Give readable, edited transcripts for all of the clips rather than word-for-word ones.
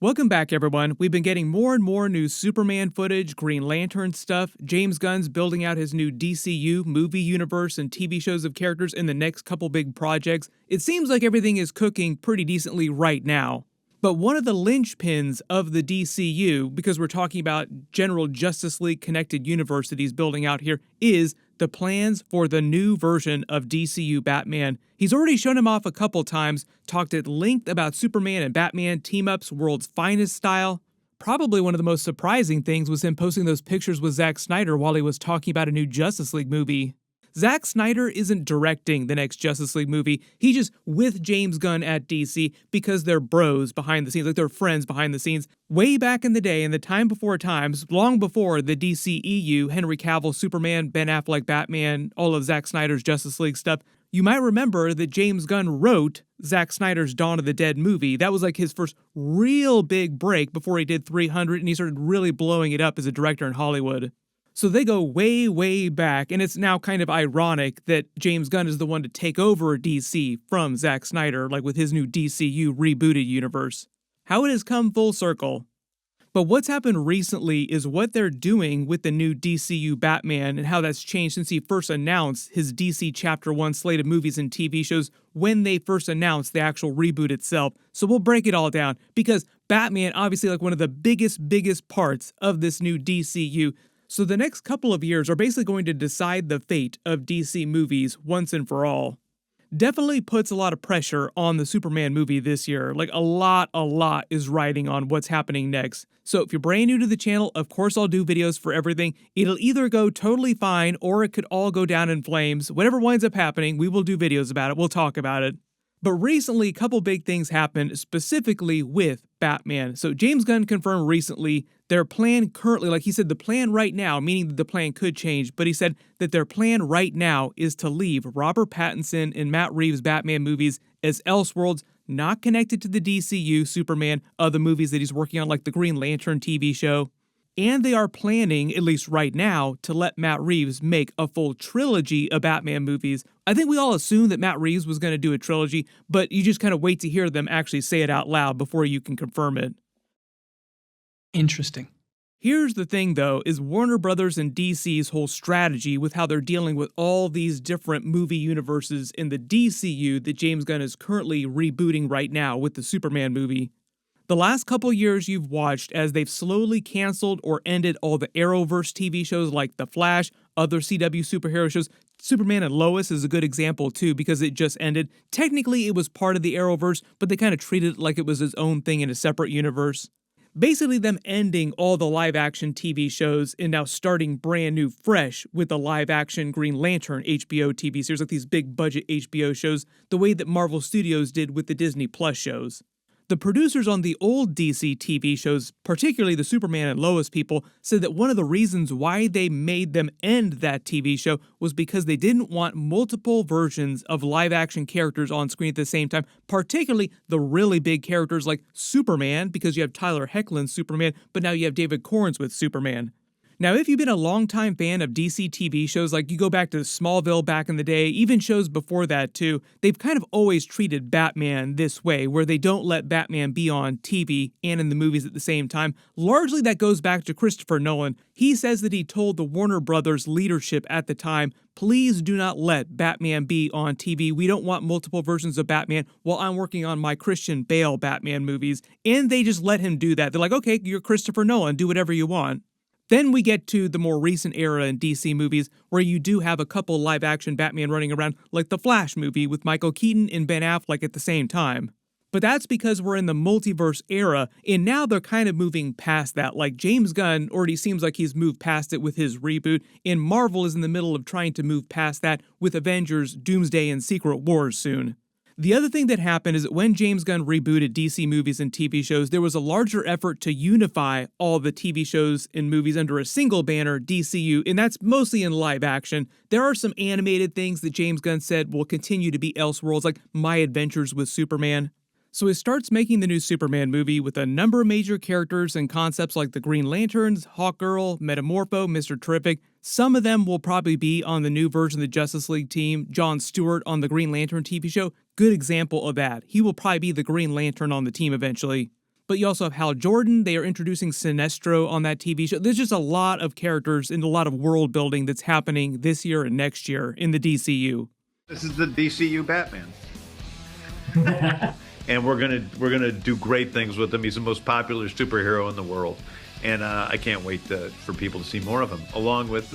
Welcome back, everyone. We've been getting more and more new Superman footage, Green Lantern stuff. James Gunn's building out his new DCU movie universe and TV shows of characters in the next couple big projects. It seems like everything is cooking pretty decently right now. But one of the linchpins of the DCU, because we're talking about general Justice League connected universe that he's building out here, is the plans for the new version of DCU Batman. He's already shown him off a couple times, talked at length about Superman and Batman team-ups, world's finest style. Probably one of the most surprising things was him posting those pictures with Zack Snyder while he was talking about a new Justice League movie. Zack Snyder isn't directing the next Justice League movie, he's just with James Gunn at DC because they're bros behind the scenes, like they're friends behind the scenes. Way back in the day, in the time before times, long before the DCEU, Henry Cavill, Superman, Ben Affleck, Batman, all of Zack Snyder's Justice League stuff, you might remember that James Gunn wrote Zack Snyder's Dawn of the Dead movie. That was like his first real big break before he did 300 and he started really blowing it up as a director in Hollywood. So they go way, way back, and it's now kind of ironic that James Gunn is the one to take over DC from Zack Snyder, like with his new DCU rebooted universe. How it has come full circle. But what's happened recently is what they're doing with the new DCU Batman and how that's changed since he first announced his DC Chapter 1 slate of movies and TV shows when they first announced the actual reboot itself. So we'll break it all down, because Batman, obviously like one of the biggest parts of this new DCU. So the next couple of years are basically going to decide the fate of DC movies once and for all. Definitely puts a lot of pressure on the Superman movie this year. Like a lot is riding on what's happening next. So if you're brand new to the channel, of course I'll do videos for everything. It'll either go totally fine or it could all go down in flames. Whatever winds up happening, we will do videos about it. We'll talk about it. But recently, a couple big things happened specifically with Batman. So James Gunn confirmed recently their plan currently, like he said, the plan right now, meaning that the plan could change, but he said that their plan right now is to leave Robert Pattinson and Matt Reeves' Batman movies as Elseworlds, not connected to the DCU Superman, other movies that he's working on, like the Green Lantern TV show. And they are planning, at least right now, to let Matt Reeves make a full trilogy of Batman movies. I think we all assumed that Matt Reeves was going to do a trilogy, but you just kind of wait to hear them actually say it out loud before you can confirm it. Interesting. Here's the thing, though, is Warner Brothers and DC's whole strategy with how they're dealing with all these different movie universes in the DCU that James Gunn is currently rebooting right now with the Superman movie. The last couple years you've watched as they've slowly canceled or ended all the Arrowverse TV shows like The Flash, other CW superhero shows. Superman and Lois is a good example too, because it just ended. Technically it was part of the Arrowverse, but they kind of treated it like it was its own thing in a separate universe. Basically them ending all the live-action TV shows and now starting brand new fresh with the live-action Green Lantern HBO TV series, like these big-budget HBO shows, the way that Marvel Studios did with the Disney Plus shows. The producers on the old DC TV shows, particularly the Superman and Lois people, said that one of the reasons why they made them end that TV show was because they didn't want multiple versions of live-action characters on screen at the same time, particularly the really big characters like Superman, because you have Tyler Hoechlin's Superman, but now you have David Corenswet Superman. Now, if you've been a longtime fan of DC TV shows, like you go back to Smallville back in the day, even shows before that too, they've kind of always treated Batman this way, where they don't let Batman be on TV and in the movies at the same time. Largely that goes back to Christopher Nolan. He says that he told the Warner Brothers leadership at the time, please do not let Batman be on TV. We don't want multiple versions of Batman while I'm working on my Christian Bale Batman movies. And they just let him do that. They're like, okay, you're Christopher Nolan, do whatever you want. Then we get to the more recent era in DC movies where you do have a couple live-action Batman running around, like the Flash movie with Michael Keaton and Ben Affleck at the same time. But that's because we're in the multiverse era, and now they're kind of moving past that. Like James Gunn already seems like he's moved past it with his reboot, and Marvel is in the middle of trying to move past that with Avengers, Doomsday, and Secret Wars soon. The other thing that happened is that when James Gunn rebooted DC movies and TV shows, there was a larger effort to unify all the TV shows and movies under a single banner, DCU, and that's mostly in live action. There are some animated things that James Gunn said will continue to be Elseworlds, like My Adventures with Superman. So it starts making the new Superman movie with a number of major characters and concepts like the Green Lanterns, Hawkgirl, Metamorpho, Mr. Terrific. Some of them will probably be on the new version of the Justice League team. Jon Stewart on the Green Lantern TV show, good example of that. He will probably be the Green Lantern on the team eventually. But you also have Hal Jordan. They are introducing Sinestro on that TV show. There's just a lot of characters and a lot of world building that's happening this year and next year in the DCU. This is the DCU Batman. And we're gonna do great things with him. He's the most popular superhero in the world. And I can't wait for people to see more of him, along with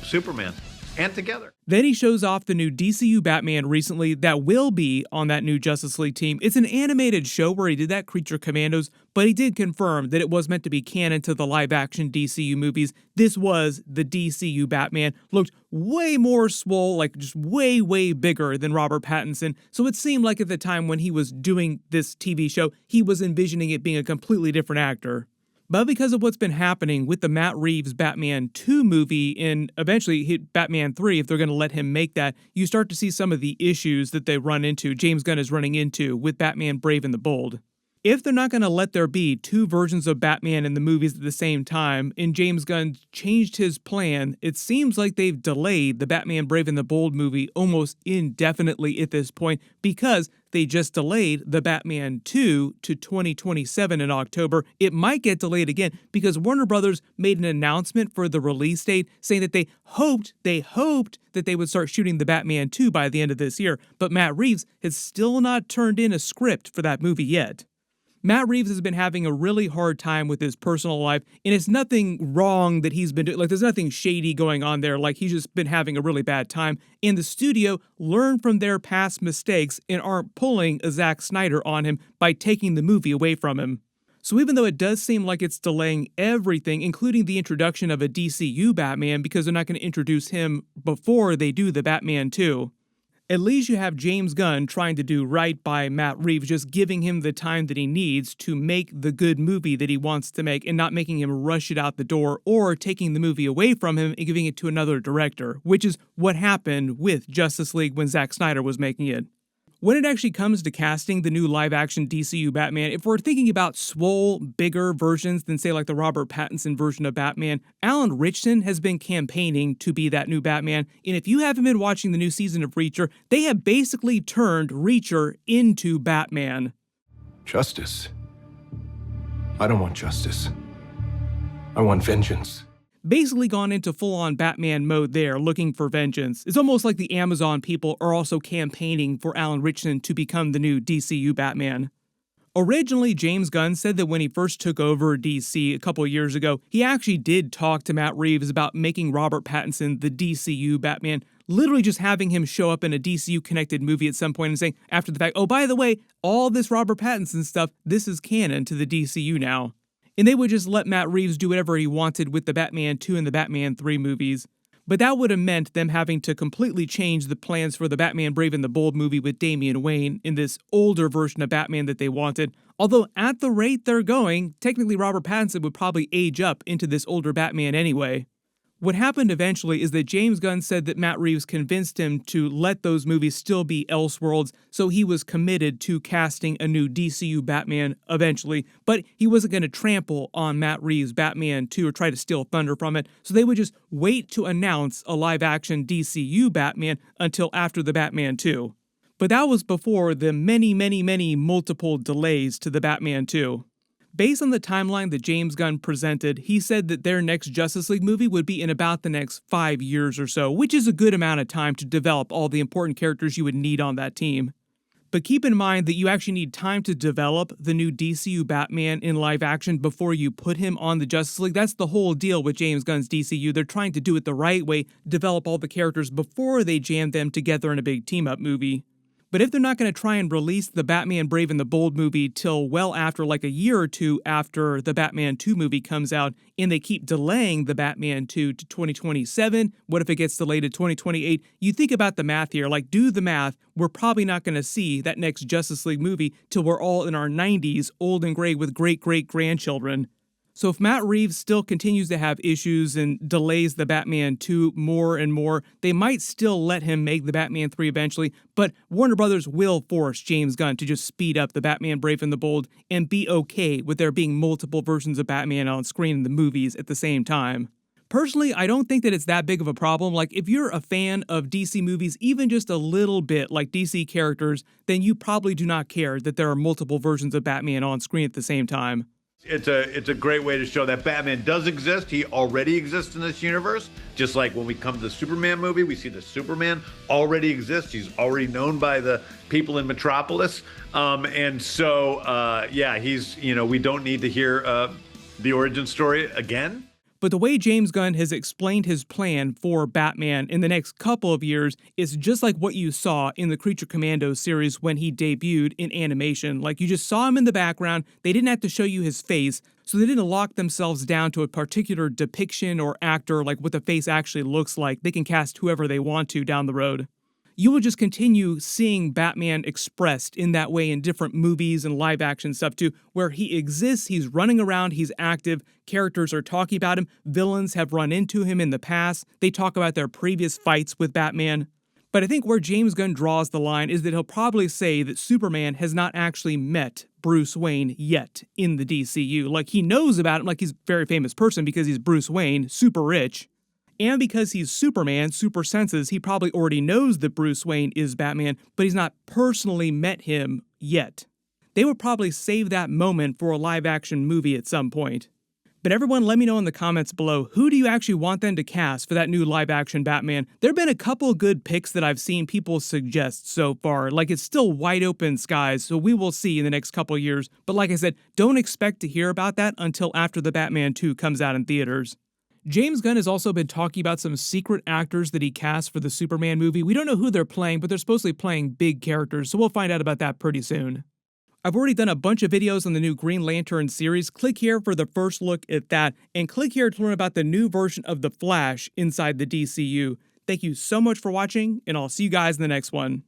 Superman, and together. Then he shows off the new DCU Batman recently that will be on that new Justice League team. It's an animated show where he did that Creature Commandos, but he did confirm that it was meant to be canon to the live-action DCU movies. This was the DCU Batman. Looked way more swole, like just way, way bigger than Robert Pattinson. So it seemed like at the time when he was doing this TV show, he was envisioning it being a completely different actor. But because of what's been happening with the Matt Reeves Batman 2 movie and eventually hit Batman 3, if they're going to let him make that, you start to see some of the issues that they run into, James Gunn is running into with Batman Brave and the Bold. If they're not going to let there be two versions of Batman in the movies at the same time, and James Gunn changed his plan, it seems like they've delayed the Batman Brave and the Bold movie almost indefinitely at this point because they just delayed the Batman 2 to 2027 in October. It might get delayed again because Warner Brothers made an announcement for the release date saying that they hoped that they would start shooting the Batman 2 by the end of this year, but Matt Reeves has still not turned in a script for that movie yet. Matt Reeves has been having a really hard time with his personal life, and it's nothing wrong that he's been doing. Like, there's nothing shady going on there. Like, he's just been having a really bad time. And the studio learned from their past mistakes and aren't pulling a Zack Snyder on him by taking the movie away from him. So even though it does seem like it's delaying everything, including the introduction of a DCU Batman, because they're not going to introduce him before they do the Batman 2, at least you have James Gunn trying to do right by Matt Reeves, just giving him the time that he needs to make the good movie that he wants to make and not making him rush it out the door or taking the movie away from him and giving it to another director, which is what happened with Justice League when Zack Snyder was making it. When it actually comes to casting the new live-action DCU Batman, if we're thinking about swole, bigger versions than, say, like the Robert Pattinson version of Batman, Alan Ritchson has been campaigning to be that new Batman, and if you haven't been watching the new season of Reacher, they have basically turned Reacher into Batman. Justice? I don't want justice. I want vengeance. Basically gone into full-on Batman mode there, looking for vengeance. It's almost like the Amazon people are also campaigning for Alan Ritchson to become the new DCU Batman. Originally, James Gunn said that when he first took over DC a couple years ago, he actually did talk to Matt Reeves about making Robert Pattinson the DCU Batman, literally just having him show up in a DCU-connected movie at some point and saying, after the fact, oh, by the way, all this Robert Pattinson stuff, this is canon to the DCU now. And they would just let Matt Reeves do whatever he wanted with the Batman 2 and the Batman 3 movies. But that would have meant them having to completely change the plans for the Batman Brave and the Bold movie with Damian Wayne in this older version of Batman that they wanted. Although at the rate they're going, technically Robert Pattinson would probably age up into this older Batman anyway. What happened eventually is that James Gunn said that Matt Reeves convinced him to let those movies still be Elseworlds, so he was committed to casting a new DCU Batman eventually, but he wasn't going to trample on Matt Reeves' Batman 2 or try to steal thunder from it, so they would just wait to announce a live-action DCU Batman until after the Batman 2. But that was before the many multiple delays to the Batman 2. Based on the timeline that James Gunn presented, he said that their next Justice League movie would be in about the next 5 years or so, which is a good amount of time to develop all the important characters you would need on that team. But keep in mind that you actually need time to develop the new DCU Batman in live action before you put him on the Justice League. That's the whole deal with James Gunn's DCU. They're trying to do it the right way, develop all the characters before they jam them together in a big team-up movie. But if they're not going to try and release the Batman Brave and the Bold movie till well after, like a year or two after the Batman 2 movie comes out, and they keep delaying the Batman 2 to 2027, what if it gets delayed to 2028? You think about the math here, like do the math, we're probably not going to see that next Justice League movie till we're all in our 90s, old and gray with great-great-grandchildren. So if Matt Reeves still continues to have issues and delays the Batman 2 more and more, they might still let him make the Batman 3 eventually, but Warner Brothers will force James Gunn to just speed up the Batman Brave and the Bold and be okay with there being multiple versions of Batman on screen in the movies at the same time. Personally, I don't think that it's that big of a problem. Like, if you're a fan of DC movies, even just a little bit, like DC characters, then you probably do not care that there are multiple versions of Batman on screen at the same time. It's a great way to show that Batman does exist. He already exists in this universe. Just like when we come to the Superman movie, we see the Superman already exists. He's already known by the people in Metropolis. And so, yeah, he's, we don't need to hear the origin story again. But the way James Gunn has explained his plan for Batman in the next couple of years is just like what you saw in the Creature Commandos series when he debuted in animation. Like, you just saw him in the background, they didn't have to show you his face, so they didn't lock themselves down to a particular depiction or actor, like what the face actually looks like. They can cast whoever they want to down the road. You will just continue seeing Batman expressed in that way in different movies and live action stuff too, where he exists, he's running around, he's active, characters are talking about him, villains have run into him in the past, they talk about their previous fights with Batman. But I think where James Gunn draws the line is that he'll probably say that Superman has not actually met Bruce Wayne yet in the DCU. Like, he knows about him, like he's a very famous person because he's Bruce Wayne, super rich. And because he's Superman, super senses, he probably already knows that Bruce Wayne is Batman, but he's not personally met him yet. They would probably save that moment for a live-action movie at some point. But everyone, let me know in the comments below, who do you actually want them to cast for that new live-action Batman? There have been a couple good picks that I've seen people suggest so far. Like, it's still wide open skies, so we will see in the next couple years. But like I said, don't expect to hear about that until after the Batman 2 comes out in theaters. James Gunn has also been talking about some secret actors that he cast for the Superman movie. We don't know who they're playing, but they're supposedly playing big characters, so we'll find out about that pretty soon. I've already done a bunch of videos on the new Green Lantern series. Click here for the first look at that, and click here to learn about the new version of The Flash inside the DCU. Thank you so much for watching, and I'll see you guys in the next one.